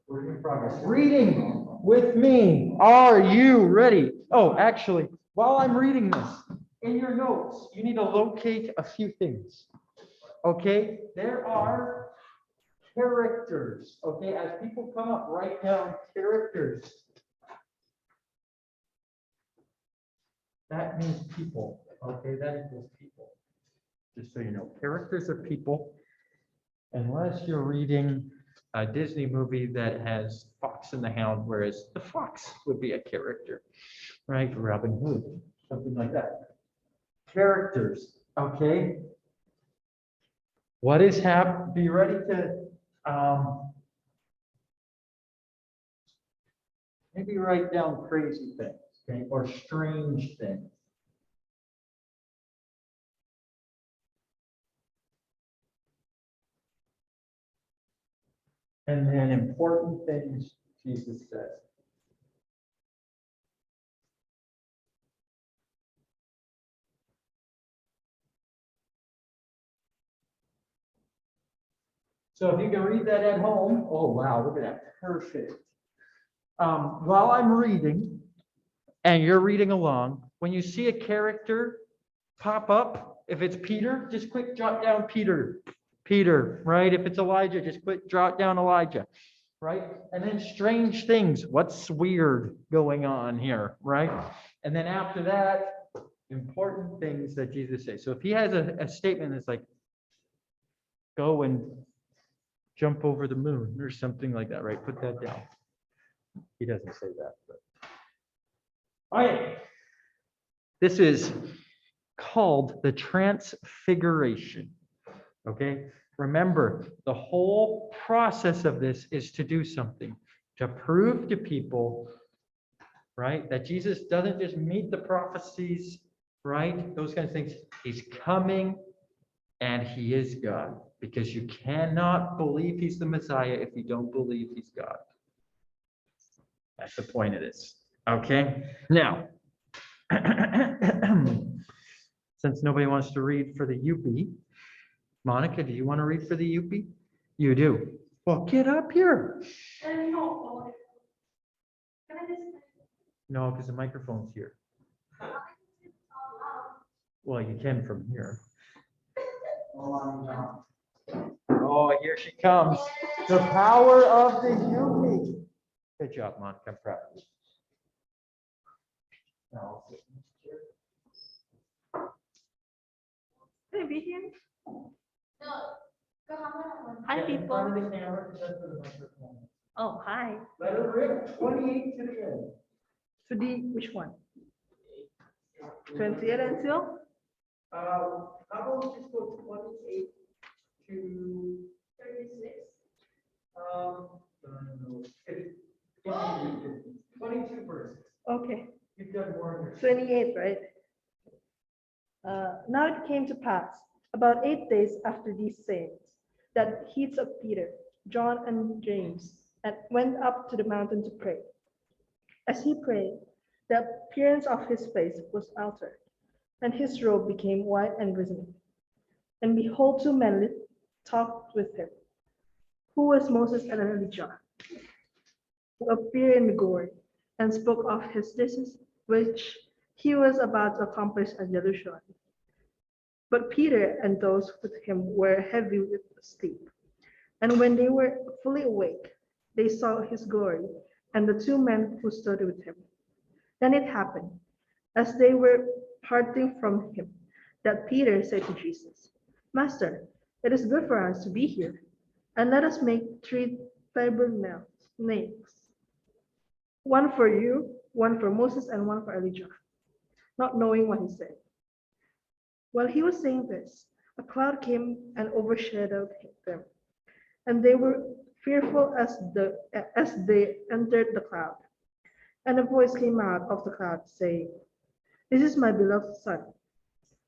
We're in progress. Reading with me. Are you ready? Oh, actually, while I'm reading this, in your notes, you need to locate a few things. Okay, there are characters. Okay, as people come up, write down characters. That means people. Okay, that equals people. Just so you know, characters are people. Unless you're reading a Disney movie that has Fox and the Hound, whereas the fox would be a character, right? Robin Hood, something like that. Characters, okay? What is happening? Be ready to maybe write down crazy things, okay, or strange things. And then important things Jesus says. So if you can read that at home, oh wow, look at that, perfect. While I'm reading, and you're reading along, when you see a character pop up, if it's Peter, just quick jot down Peter. Peter, right? If it's Elijah, just quick jot down Elijah, right? And then strange things. What's weird going on here, right? And then after that, important things that Jesus says. So if he has a statement that's like, go and jump over the moon or something like that, right? Put that down. He doesn't say that, but. All right. This is called the Transfiguration. Okay, remember, the whole process of this is to do something, to prove to people, right, that Jesus doesn't just meet the prophecies, right, those kinds of things. He's coming and he is God, because you cannot believe he's the Messiah if you don't believe he's God. That's the point of this. Okay, now, since nobody wants to read for the UP, Monica, do you want to read for the UP? You do. Well, get up here. No, because the microphone's here. Well, you can from here. Oh, here she comes. The power of the UP. Good job, Monica. I'm proud of you. Now, Can I be here? No. Hi, get in front people. of the camera, because that's for the microphone. Oh, hi. Let it rip. 28 to the end. To the, which one? 28 until? How about just go 28 to 36? No, 22 verses. Okay, You've done more than 28, right? Now it came to pass, about 8 days after these sayings, that he took Peter, John, and James, and went up to the mountain to pray. As he prayed, the appearance of his face was altered, and his robe became white and glistening. And behold, two men talked with him, who was Moses and Elijah, who appeared in glory, and spoke of his deeds which he was about to accomplish at Jerusalem. But Peter and those with him were heavy with sleep. And when they were fully awake, they saw his glory and the two men who stood with him. Then it happened, as they were parting from him, that Peter said to Jesus, Master, it is good for us to be here, and let us make 3 tabernacles, one for you, one for Moses, and one for Elijah, not knowing what he said. While he was saying this, a cloud came and overshadowed them, and they were fearful as they entered the cloud. And a voice came out of the cloud saying, This is my beloved Son,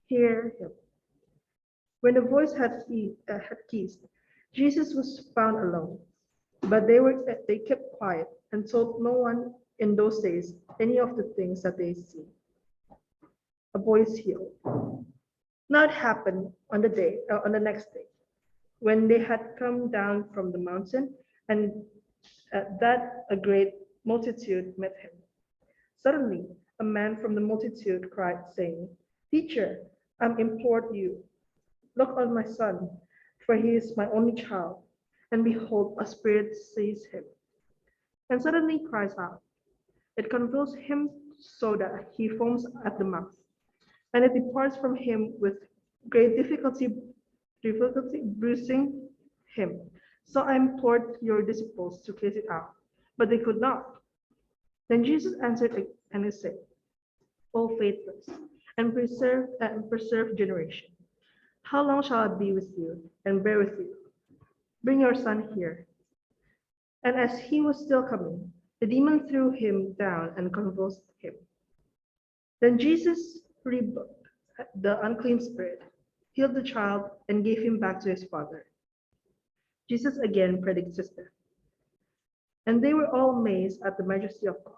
hear him. When the voice had ceased, Jesus was found alone, but they kept quiet and told no one in those days any of the things that they see. A voice healed. Now it happened on the next day, when they had come down from the mountain, and At that, a great multitude met him. Suddenly, a man from the multitude cried, saying, Teacher, I implore you, look on my son, for he is my only child, and behold, a spirit seized him, and suddenly cries out. It convulses him so that he foams at the mouth, and it departs from him with great difficulty bruising him. So I implored your disciples to cast it out, but they could not. Then Jesus answered and he said, O faithless and preserved generation, how long shall I be with you and bear with you? Bring your son here. And as he was still coming, the demon threw him down and convulsed him. Then Jesus rebuked the unclean spirit, healed the child, and gave him back to his father. Jesus again predicted his death. And they were all amazed at the majesty of God.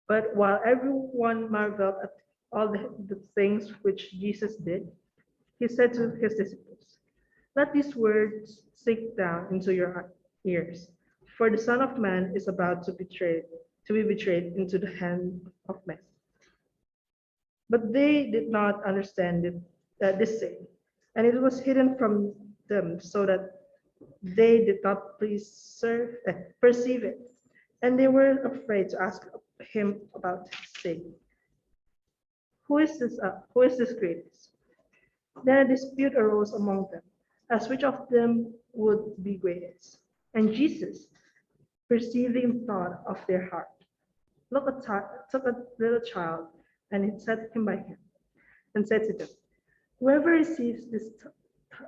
But while everyone marveled at all the things which Jesus did, he said to his disciples, Let these words sink down into your ears, for the Son of Man is about to be betrayed into the hand of men. But they did not understand this saying, and it was hidden from them so that they did not perceive it, and they were afraid to ask him about his saying, Who is this greatest? Then a dispute arose among them, as which of them would be greatest. And Jesus, perceiving the thought of their heart, took a little child, and he set him by him, and said to them, Whoever receives this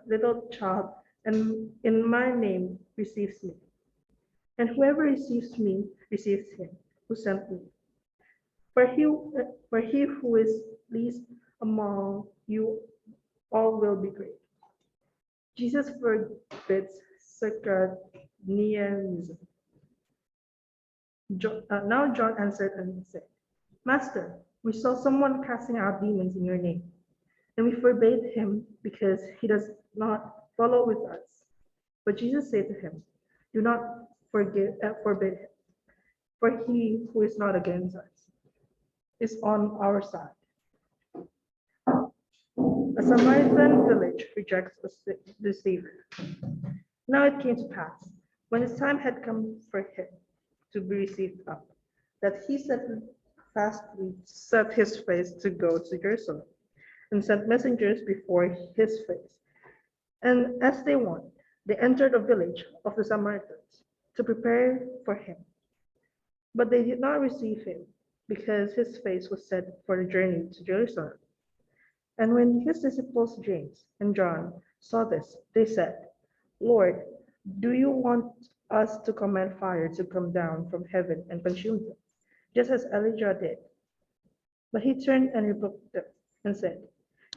little child and in my name receives me, and whoever receives me receives him who sent me. For he who is least among you all will be great. Jesus forbids Sacrarianism. Now John answered and said, Master, we saw someone casting out demons in your name, and we forbade him because he does not follow with us. But Jesus said to him, Do not forbid him, for he who is not against us is on our side. A Samaritan village rejects the Savior. Now it came to pass, when his time had come for him to be received up, that he steadfastly set his face to go to Jerusalem, and sent messengers before his face. And as they went, they entered a village of the Samaritans to prepare for him. But they did not receive him, because his face was set for the journey to Jerusalem. And when his disciples James and John saw this, they said, Lord, do you want us to command fire to come down from heaven and consume them, just as Elijah did? But he turned and rebuked them and said,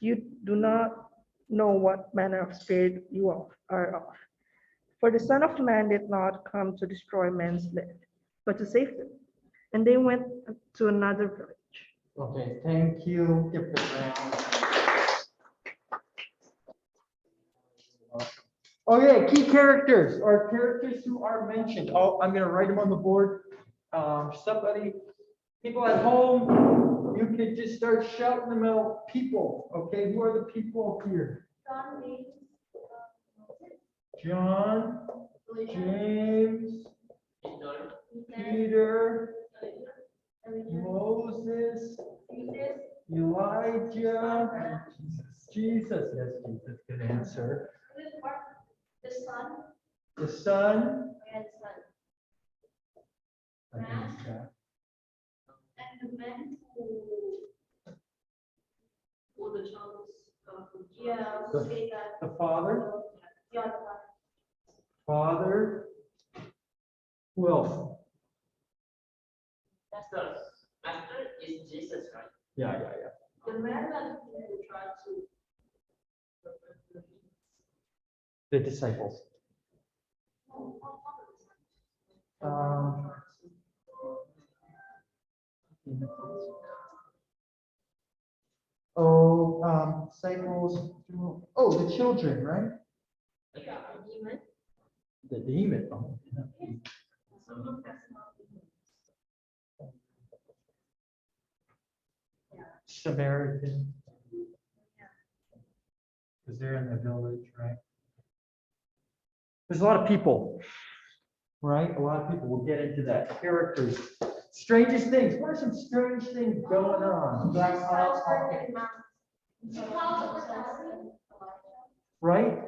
You do not know what manner of spirit you are of. For the Son of Man did not come to destroy men's life, but to save them. And they went to another village. Okay, thank you. Give the round. Okay, key characters or characters who are mentioned. Oh, I'm gonna write them on the board. People at home, you could just start shouting them out. People, okay, who are the people here? John, James, Peter, Moses, Elijah, Jesus. Yes, Jesus, good answer. The Son. I think so. And the men who the child who say that The Father. yeah, Father. Who else? That's the master is Jesus, right? Yeah. the man that who tried to The disciples. Disciples. Oh, the children, right? demon. The demon. Oh, Samaritan. Because they're in the village, right? There's a lot of people, right? A lot of people will get into that. Characters. Strangest things. What are some strange things going on? Right?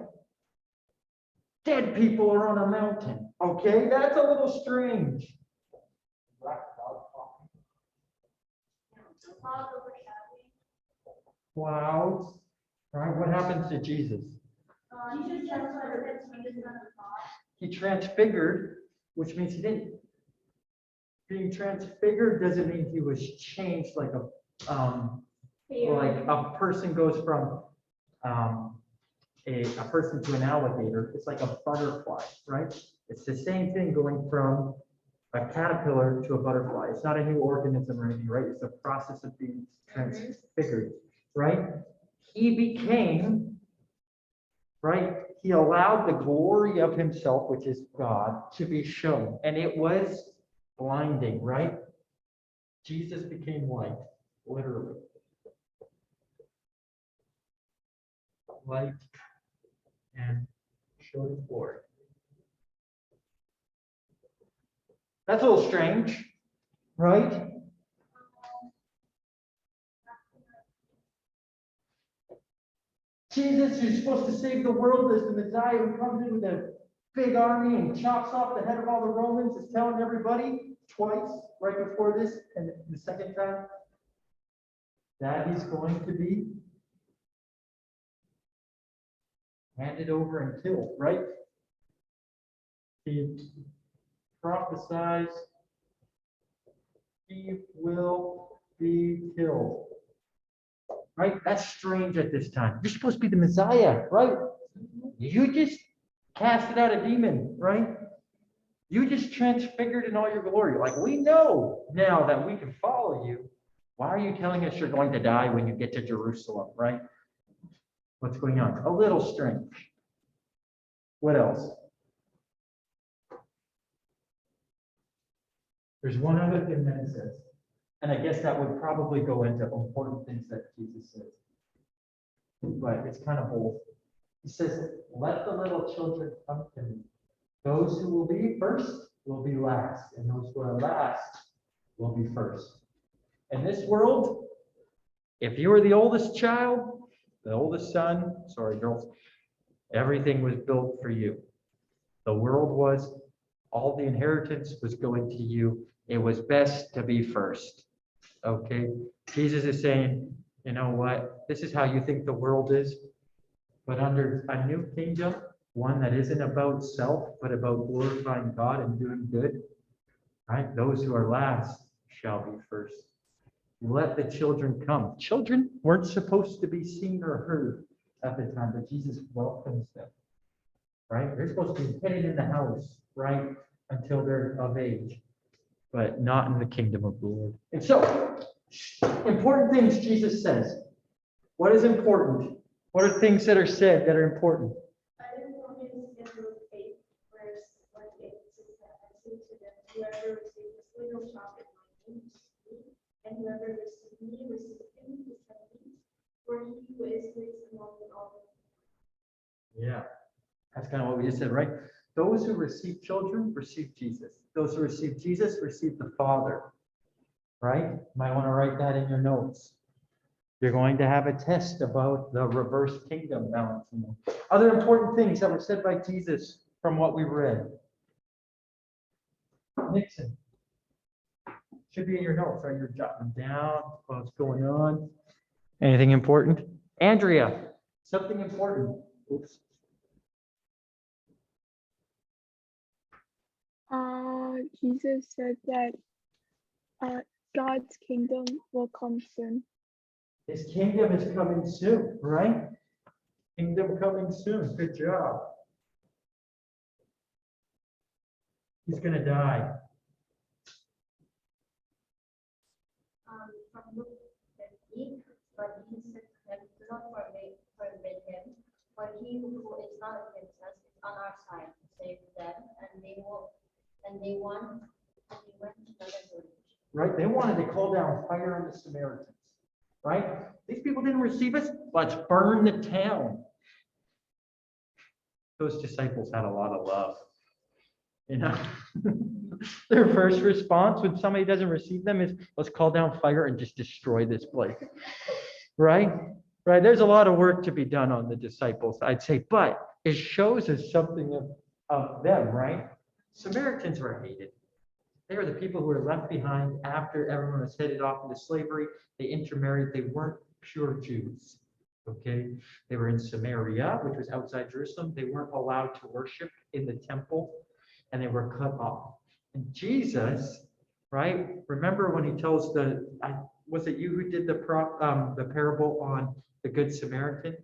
Dead people are on a mountain. Okay, that's a little strange. Clouds. Right? What happens to Jesus? He transfigured, which means he didn't. Being transfigured doesn't mean he was changed like a person goes from a person to an alligator. It's like a butterfly, right? It's the same thing going from a caterpillar to a butterfly. It's not a new organism or anything, right? It's a process of being transfigured, right? He became, right? He allowed the glory of himself, which is God, to be shown. And it was blinding, right? Jesus became light, literally. Light and showed his glory. That's a little strange, right? Jesus, who's supposed to save the world as the Messiah who comes in with a big army and chops off the head of all the Romans, is telling everybody twice, right before this, and the second time, that he's going to be handed over and killed, right? He prophesies he will be killed. Right? That's strange at this time. You're supposed to be the Messiah, right? You just casted out a demon, right? You just transfigured in all your glory. Like, we know now that we can follow you. Why are you telling us you're going to die when you get to Jerusalem, right? What's going on? A little strange. What else? There's one other thing that it says. And I guess that would probably go into important things that Jesus says. But it's kind of bold. He says, let the little children come to me. Those who will be first will be last, and those who are last will be first. In this world, if you were the oldest child, the oldest son, sorry, girls, everything was built for you. The world was, all the inheritance was going to you. It was best to be first. Okay? Jesus is saying, you know what? This is how you think the world is. But under a new kingdom, one that isn't about self, but about glorifying God and doing good, right? Those who are last shall be first. Let the children come. Children weren't supposed to be seen or heard at the time, but Jesus welcomes them, right? They're supposed to be hidden in the house, right? Until they're of age, but not in the kingdom of the Lord. And so, important things Jesus says. What is important? What are things that are said that are important? I didn't want you to get through 8 verse 28 says that I say to them, whoever receives this little child in my name receives me, and whoever receives me receives him who sent me. For he who is least among you all. Yeah, that's kind of what we just said, right? Those who receive children receive Jesus. Those who receive Jesus receive the Father, right? You might want to write that in your notes. You're going to have a test about the reverse kingdom balance. Other important things that were said by Jesus from what we read. Nixon. Should be in your notes, right? You're jotting down what's going on. Anything important? Andrea, something important. Oops. Jesus said that God's kingdom will come soon. His kingdom is coming soon, right? Kingdom coming soon. Good job. He's going to die. From Luke 15, but he said to them, do not forbid him, for he who is not against us is on our side, save them, and they will, and they went to another village. Right? They wanted to call down fire on the Samaritans. Right? These people didn't receive us. Let's burn the town. Those disciples had a lot of love. You know, their first response when somebody doesn't receive them is, let's call down fire and just destroy this place. Right? Right? There's a lot of work to be done on the disciples, I'd say, but it shows us something of them, right? Samaritans were hated. They were the people who were left behind after everyone was headed off into slavery. They intermarried. They weren't pure Jews. Okay? They were in Samaria, which was outside Jerusalem. They weren't allowed to worship in the temple, and they were cut off. And Jesus, right? Remember when he tells was it you who did the parable on the Good Samaritan?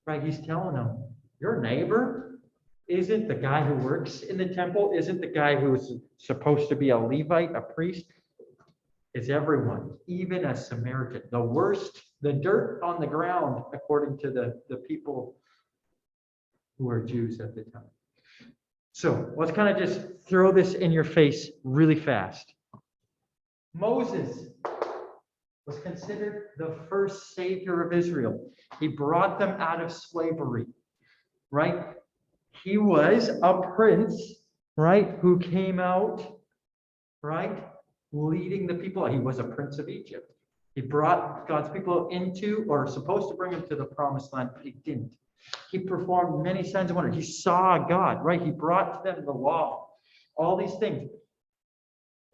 Right? He's telling them, your neighbor isn't the guy who works in the temple, isn't the guy who's supposed to be a Levite, a priest. It's everyone, even a Samaritan. The worst, the dirt on the ground, according to the people who were Jews at the time. So let's kind of just throw this in your face really fast. Moses was considered the first savior of Israel. He brought them out of slavery, right? He was a prince, right, who came out, right, leading the people. He was a prince of Egypt. He brought God's people into, or supposed to bring them to the promised land, but he didn't. He performed many signs and wonders. He saw God, right? He brought to them the law, all these things.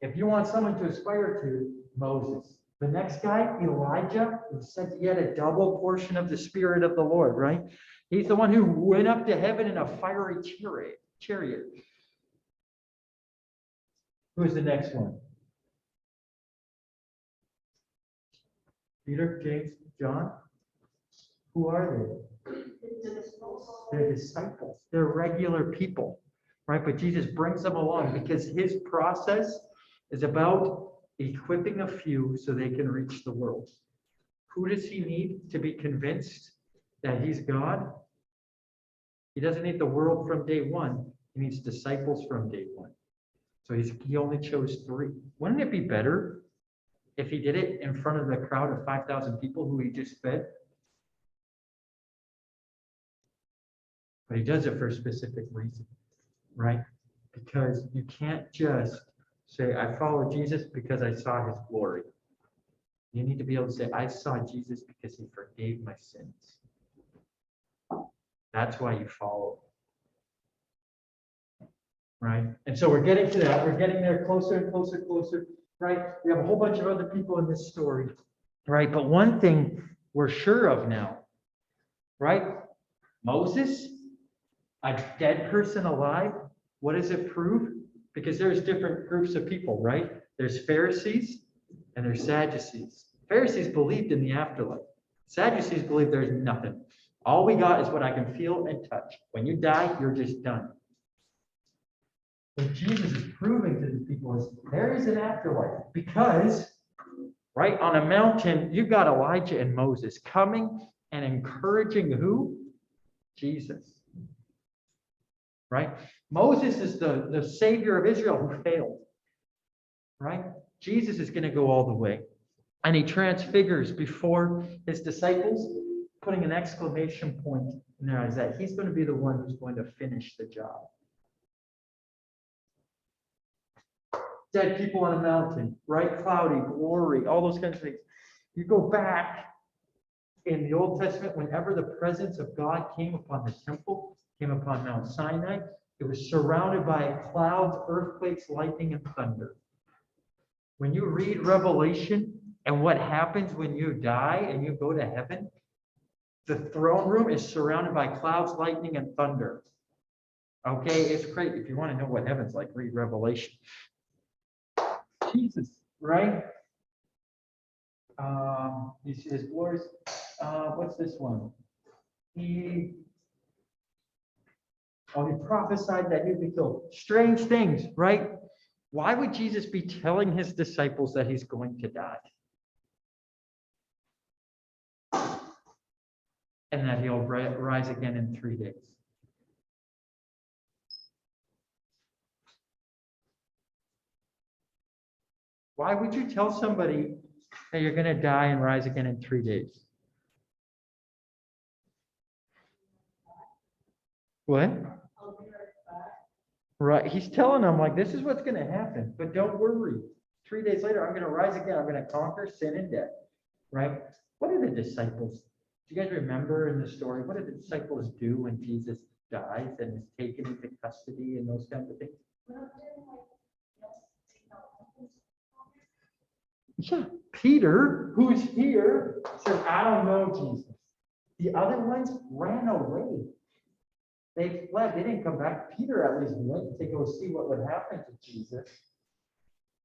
If you want someone to aspire to, Moses. The next guy, Elijah, who said he had a double portion of the Spirit of the Lord, right? He's the one who went up to heaven in a fiery chariot. Who's the next one? Peter, James, John. Who are they? They're disciples. They're regular people, right? But Jesus brings them along because his process is about equipping a few so they can reach the world. Who does he need to be convinced that he's God? He doesn't need the world from day one. He needs disciples from day one. So he only chose 3. Wouldn't it be better if he did it in front of the crowd of 5,000 people who he just fed? But he does it for a specific reason, right? Because you can't just say, I follow Jesus because I saw his glory. You need to be able to say, I saw Jesus because he forgave my sins. That's why you follow. Right? And so we're getting to that. We're getting there closer and closer, right? We have a whole bunch of other people in this story, right? But one thing we're sure of now, right? Moses, a dead person alive, what does it prove? Because there's different groups of people, right? There's Pharisees and there's Sadducees. Pharisees believed in the afterlife. Sadducees believe there's nothing. All we got is what I can feel and touch. When you die, you're just done. What Jesus is proving to these people is there is an afterlife because, right, on a mountain, you've got Elijah and Moses coming and encouraging who? Jesus. Right? Moses is the savior of Israel who failed. Right? Jesus is going to go all the way. And he transfigures before his disciples, putting an exclamation point in their eyes that he's going to be the one who's going to finish the job. Dead people on a mountain, bright, cloudy, glory, all those kinds of things. You go back in the Old Testament, whenever the presence of God came upon the temple, came upon Mount Sinai, it was surrounded by clouds, earthquakes, lightning, and thunder. When you read Revelation and what happens when you die and you go to heaven, the throne room is surrounded by clouds, lightning, and thunder. Okay, it's great. If you want to know what heaven's like, read Revelation. Jesus, right? You see his glories. What's this one? He prophesied that he'd be killed. Strange things, right? Why would Jesus be telling his disciples that he's going to die? And that he'll rise again in 3 days. Why would you tell somebody that you're going to die and rise again in 3 days? What? Right. He's telling them, like, this is what's going to happen, but don't worry. 3 days later, I'm going to rise again. I'm going to conquer sin and death. Right? What did the disciples, do you guys remember in the story, what did the disciples do when Jesus dies and is taken into custody and those kinds of things? Yeah, Peter, who's here, says, I don't know Jesus. The other ones ran away. They fled. They didn't come back. Peter at least went to go see what would happen to Jesus.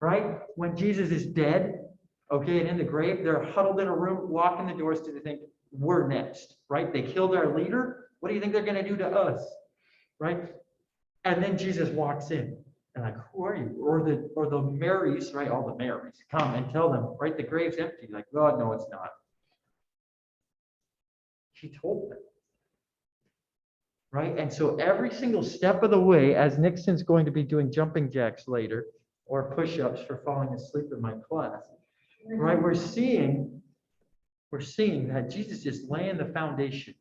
Right? When Jesus is dead, okay, and in the grave, they're huddled in a room, locking the doors to think, we're next. Right? They killed our leader. What do you think they're going to do to us? Right? And then Jesus walks in. And like, who are you? Or the Marys, right? All the Marys come and tell them, right? The grave's empty. Like, God, no, it's not. He told them. Right? And so every single step of the way, as Nixon's going to be doing jumping jacks later, or push-ups for falling asleep in my class, right? We're seeing that Jesus is laying the foundation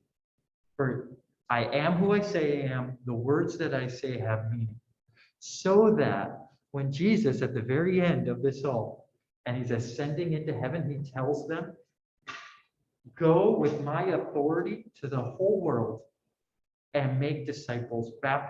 for I am who I say I am, the words that I say have meaning. So that when Jesus, at the very end of this all, and he's ascending into heaven, he tells them, go with my authority to the whole world and make disciples, baptize